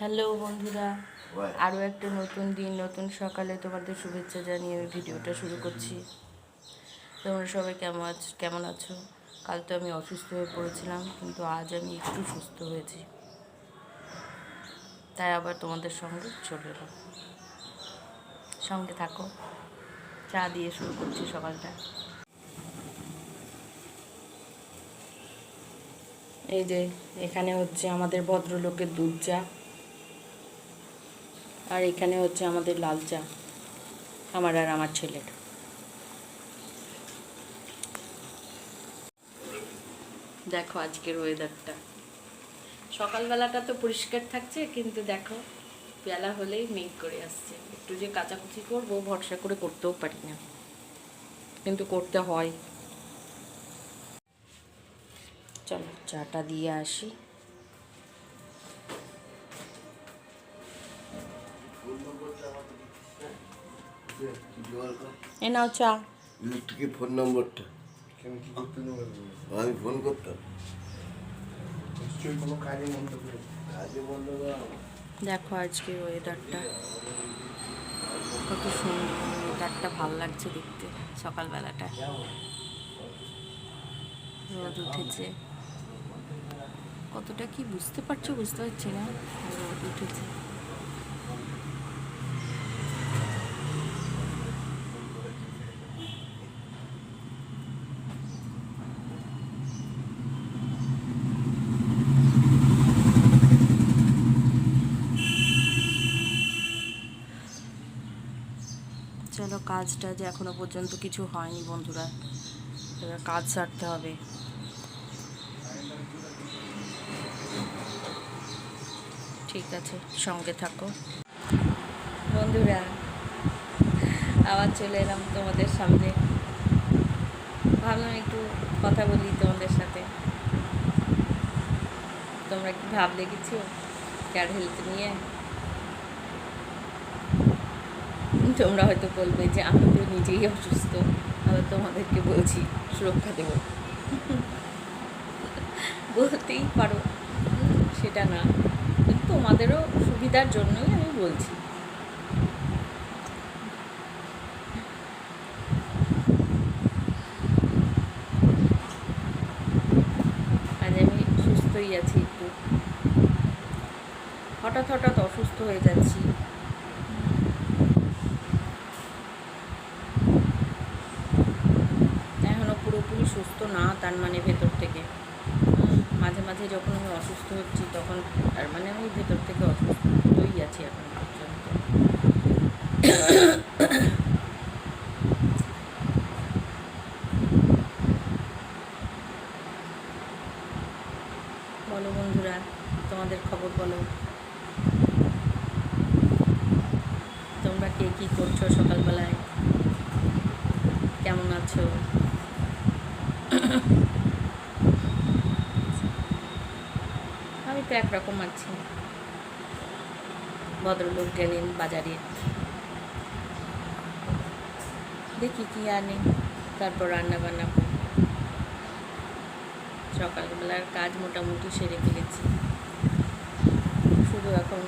Hello বন্ধুরা, আরও একটা নতুন দিন নতুন সকালে তোমাদের শুভেচ্ছা জানিয়ে আমি ভিডিওটা শুরু করছি। তোমরা সবাই কেমন আছো? কাল তো আমি অসুস্থ হয়ে পড়েছিলাম, কিন্তু আজ আমি একটু সুস্থ হয়েছি, তাই আবার তোমাদের সঙ্গে চলে এলাম। সঙ্গে থাকো। চা দিয়ে শুরু করছি সকালটা। এই যে এখানে হচ্ছে আমাদের ভদ্রলোকের দুধ চা, আর এখানে হচ্ছে আমাদের লাল চা, আমার আর আমার ছেলের। দেখো আজকের ওয়েদারটা, সকালবেলাটা তো পরিষ্কার থাকছে, কিন্তু দেখো বেলা হলেই মেঘ করে আসছে। একটু যে কাচাকুচি করবো ভরসা করে করতেও পারি না, কিন্তু করতে হয়। চলো চাটা দিয়ে আসি। এ নাও চা। ফোন নম্বরটা আমি ফোন করতাম। দেখো আজকের ওয়েদারটা কত সুন্দর, ওয়েদারটা ভালো লাগছে দেখতে। সকালবেলাটা রোদ উঠেছে, কতটা কি বুঝতে পারছি না। রোদ উঠেছে। চলো কাজটা যে এখনো পর্যন্ত কিছু হয়নি বন্ধুরা, এবার কাজ সারতে হবে। ঠিক আছে, সঙ্গে থাকো বন্ধুরা। আবার চলে এলাম তোমাদের সামনে, ভাবলাম একটু কথা বলি তোমাদের সাথে। তোমরা কি ভাবলে কিছু ক্যার হেলথ নিয়ে? তোমরা হয়তো বলবে যে আমি তো নিজেই অসুস্থ, আবার তোমাদেরকে বলছি সুরক্ষা দেব। বলতেই পারো, সেটা না, কিন্তু তোমাদেরও সুবিধার জন্যই আমি বলছি। আজ আমি সুস্থই আছি, একটু হঠাৎ হঠাৎ অসুস্থ হয়ে যাচ্ছি। এখনও পুরোপুরি সুস্থ না, তার মানে ভেতর থেকে মাঝে মাঝে যখন আমি অসুস্থ হচ্ছি তখন তার মানে আমি ভেতর থেকে অসুস্থই আছি এখন পর্যন্ত। বলো বন্ধুরা, তোমাদের খবর বলো। তোমরা কে কী করছো সকালবেলায়, কেমন আছো? আমি তো একরকম আছি। ভদ্রলোক গেলেন বাজারে, দেখি কি আনে, তারপর রান্না বান্না করি। সকালবেলার কাজ মোটামুটি সেরে ফেলেছি, শুধু এখন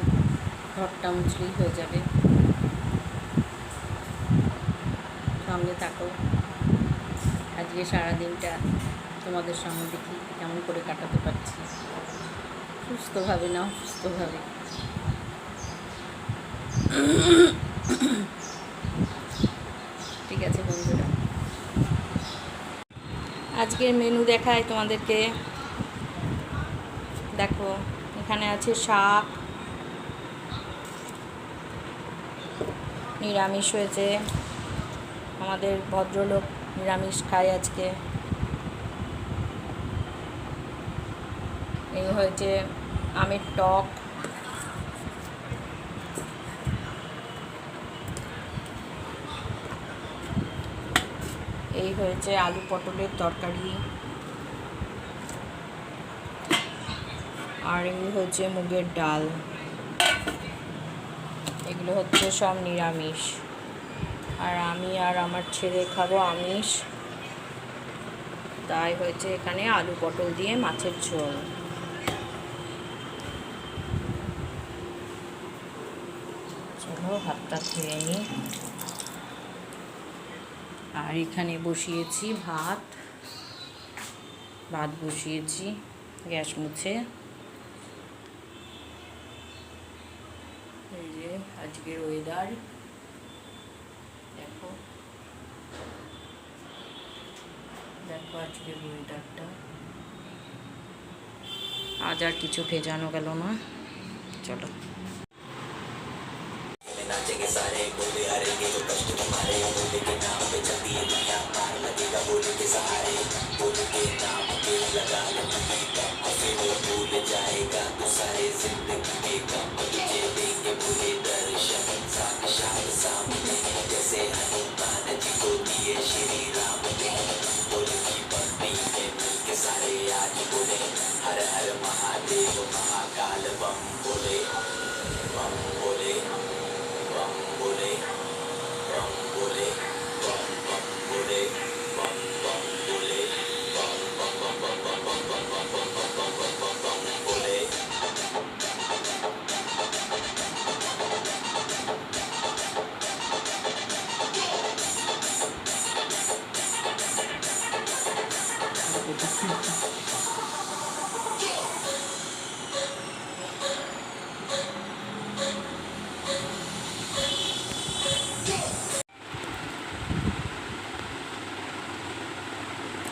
ঘরটা মুছলেই হয়ে যাবে। সঙ্গে থাকো। আজকে সারাদিনটা তোমাদের সঙ্গে দেখি কেমন করে কাটাতে পারছি, সুস্থভাবে না অসুস্থভাবে। ঠিক আছে বন্ধুরা, আজকের মেনু দেখাই তোমাদেরকে। দেখো এখানে আছে শাক, নিরামিষ হয়েছে, আমাদের ভদ্রলোক নিরামিষ খায় আজকে। এই হয়েছে আমের টক, এই হয়েছে আলু পটলের তরকারি, আর এই হচ্ছে মুগের ডাল। এগুলো হচ্ছে সব নিরামিষ, আর আমি আর আমার ছেলে খাবো আমিষ, তাই হয়েছে এখানে আলু পটল দিয়ে মাছের ঝোল। দাঁড়াও হাতটা ধুয়ে নিই। আর এখানে বসিয়েছি ভাত বসিয়েছি গ্যাস মুছে। এই যে আজকের ওয়েদার দেখো, দেখো আজকের ওয়েদারটা। আজ আর কিছু ভেজানো গেল না। চলো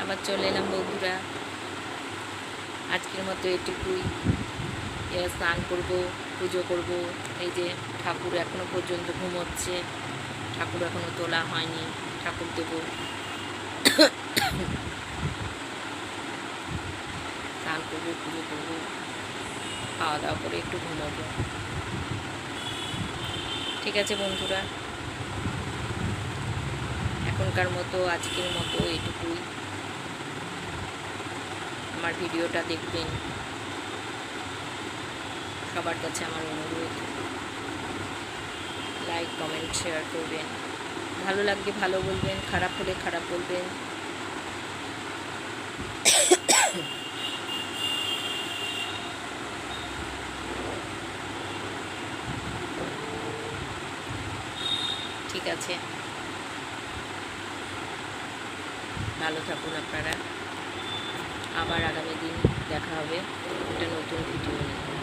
আবার চলে এলাম বন্ধুরা। আজকের মতো এটুকুই। এবার স্নান করবো, পুজো করব। এই যে ঠাকুর এখনো পর্যন্ত ঘুমোচ্ছে, ঠাকুর এখনো তোলা হয়নি, ঠাকুর দেবো। স্নান করবো, পুজো করবো, খাওয়া দাওয়া করে একটু ঘুমোবো। ঠিক আছে বন্ধুরা, এখনকার মতো আজকের মতো এটুকুই। আমার ভিডিওটা দেখবেন, সবার কাছে আমার অনুরোধ, লাইক কমেন্ট শেয়ার করবেন। ভালো লাগলে ভালো বলবেন, খারাপ হলে খারাপ বলবেন। ঠিক আছে, ভালো থাকুন আপনারা। আবার আগামী দিন দেখা হবে একটা নতুন ভিডিও নিয়ে।